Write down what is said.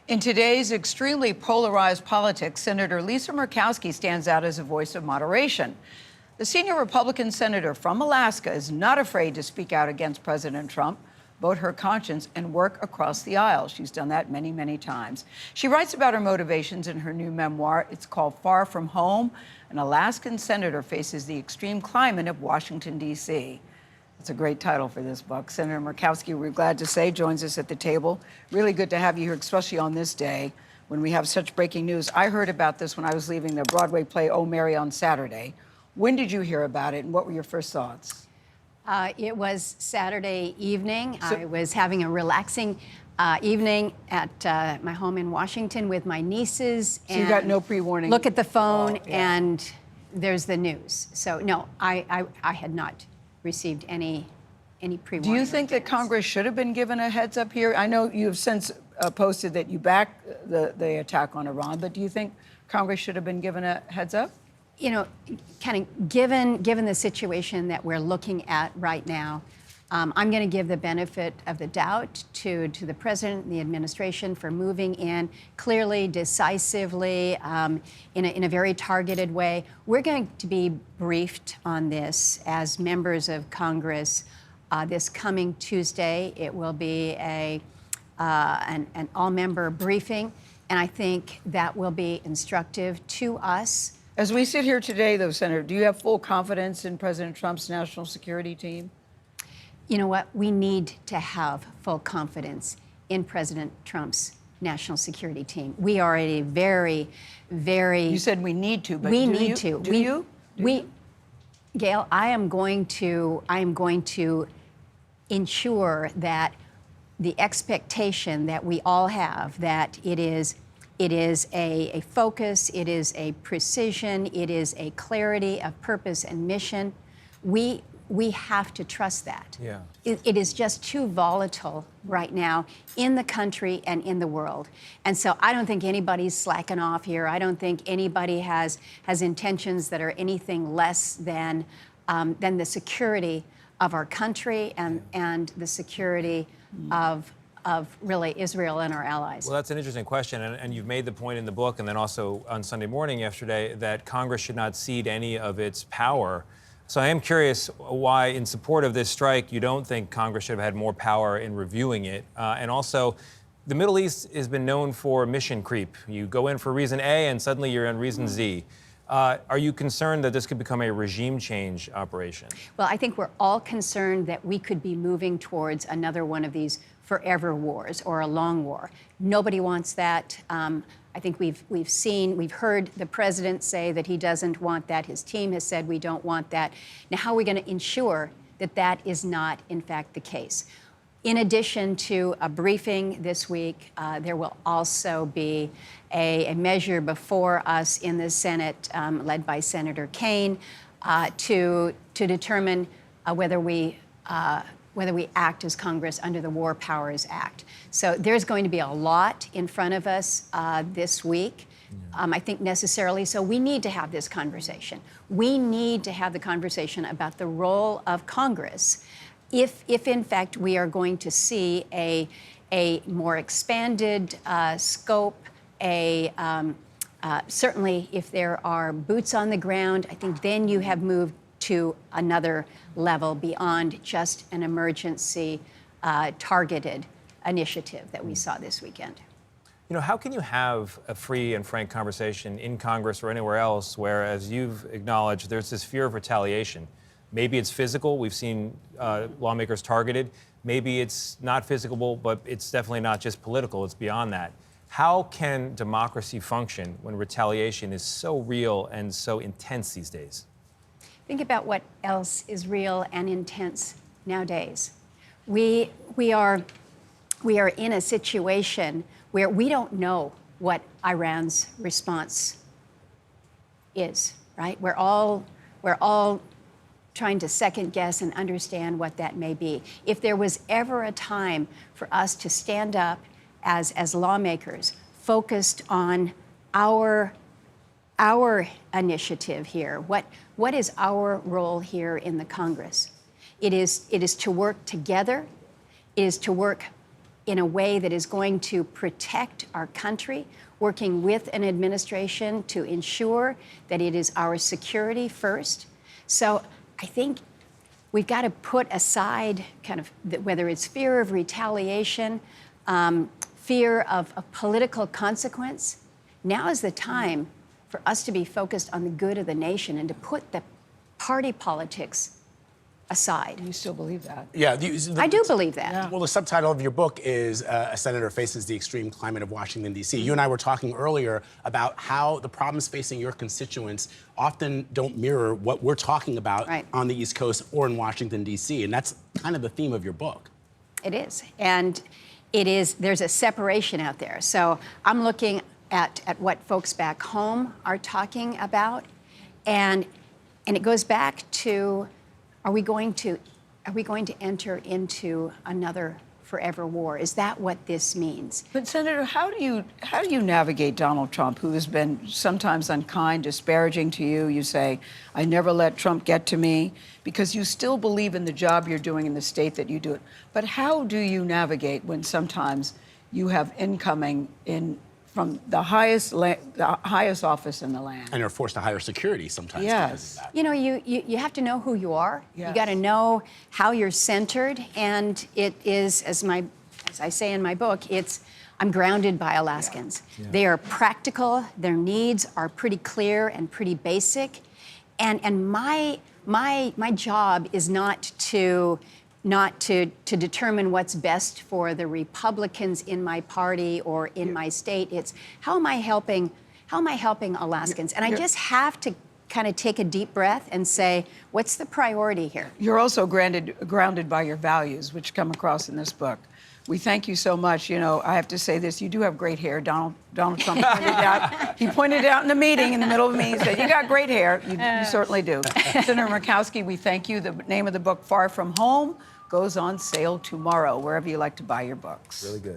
In today's extremely polarized politics, Senator Lisa Murkowski stands out as a voice of moderation. The senior Republican senator from Alaska is not afraid to speak out against President Trump, vote her conscience, and work across the aisle. She's done that many, many times. She writes about her motivations in her new memoir. It's called Far From Home. An Alaskan senator faces the extreme climate of Washington, D.C. It's a great title for this book. Senator Murkowski, we're glad to say, joins us at the table. Really good to have you here, especially on this day when we have such breaking news. I heard about this when I was leaving the Broadway play Oh, Mary on Saturday. When did you hear about it, and what were your first thoughts? It was Saturday evening. I was having a relaxing evening at my home in Washington with my nieces. So you got no pre-warning? Look at the phone, and there's the news. So, no, I had not received any pre-warning. Do you think that Congress should have been given a heads up here? I know you have since posted that you back the attack on Iran, but do you think Congress should have been given a heads up? You know, kind of given the situation that we're looking at right now, I'm going to give the benefit of the doubt to the president and the administration for moving in clearly, decisively, in a very targeted way. We're going to be briefed on this as members of Congress this coming Tuesday. It will be an all-member briefing, and I think that will be instructive to us. As we sit here today, though, Senator, do you have full confidence in President Trump's national security team? You know what? We need to have full confidence in President Trump's national security team. We are a very, very... You said we need to, but we need to. Do you? Gayle, I am going to ensure that the expectation that we all have, that it is a focus, it is a precision, it is a clarity of purpose and mission. We have to trust that. Yeah. It is just too volatile right now in the country and in the world. And so I don't think anybody's slacking off here. I don't think anybody has intentions that are anything less than the security of our country and the security of really Israel and our allies. Well, that's an interesting question, and you've made the point in the book and then also on Sunday morning yesterday that Congress should not cede any of its power. So I am curious why, in support of this strike, you don't think Congress should have had more power in reviewing it. And also, the Middle East has been known for mission creep. You go in for reason A, and suddenly you're on reason Z. Are you concerned that this could become a regime change operation? Well, I think we're all concerned that we could be moving towards another one of these forever wars or a long war. Nobody wants that. I think we've heard the president say that he doesn't want that. His team has said we don't want that. Now, how are we going to ensure that that is not, in fact, the case? In addition to a briefing this week, there will also be a measure before us in the Senate, led by Senator Kaine, to determine whether we act as Congress under the War Powers Act. So there's going to be a lot in front of us this week, I think necessarily. So we need to have this conversation. We need to have the conversation about the role of Congress if in fact we are going to see a more expanded scope, certainly if there are boots on the ground, I think then you have moved to another level beyond just an emergency targeted initiative that we saw this weekend. You know, how can you have a free and frank conversation in Congress or anywhere else where, as you've acknowledged, there's this fear of retaliation? Maybe it's physical. We've seen lawmakers targeted. Maybe it's not physical, but it's definitely not just political. It's beyond that. How can democracy function when retaliation is so real and so intense these days? Think about what else is real and intense nowadays. We are in a situation where we don't know what Iran's response is, right? We're all trying to second guess and understand what that may be. If there was ever a time for us to stand up as lawmakers focused on our initiative here, what is our role here in the Congress? It is to work together. It is to work in a way that is going to protect our country, working with an administration to ensure that it is our security first. So I think we've got to put aside kind of whether it's fear of retaliation, fear of a political consequence. Now is the time for us to be focused on the good of the nation and to put the party politics aside. You still believe that? Yeah, I do believe that. Yeah. Well, the subtitle of your book is A Senator Faces the Extreme Climate of Washington, D.C. You and I were talking earlier about how the problems facing your constituents often don't mirror what we're talking about Right. on the East Coast or in Washington, D.C., and that's kind of the theme of your book. It is. And there's a separation out there. So I'm looking at what folks back home are talking about. And it goes back to, are we going to enter into another forever war? Is that what this means? But Senator, how do you navigate Donald Trump, who has been sometimes unkind, disparaging to you? You say, "I never let Trump get to me," because you still believe in the job you're doing in the state that you do it. But how do you navigate when sometimes you have incoming from the highest office in the land? And are forced to hire security sometimes Yes. because of that. You know, you have to know who you are. Yes. You got to know how you're centered, and it is, as I say in my book, I'm grounded by Alaskans. Yeah. They are practical. Their needs are pretty clear and pretty basic, and my job is not to determine what's best for the Republicans in my party or in my state. It's how am I helping Alaskans? And I just have to kind of take a deep breath and say, what's the priority here? You're also grounded by your values, which come across in this book. We thank you so much. You know, I have to say this, you do have great hair. Donald Trump pointed out. He pointed out in a meeting in the middle of me, he said, "You got great hair." You certainly do. Senator Murkowski, we thank you. The name of the book, Far From Home, goes on sale tomorrow, wherever you like to buy your books. Really good.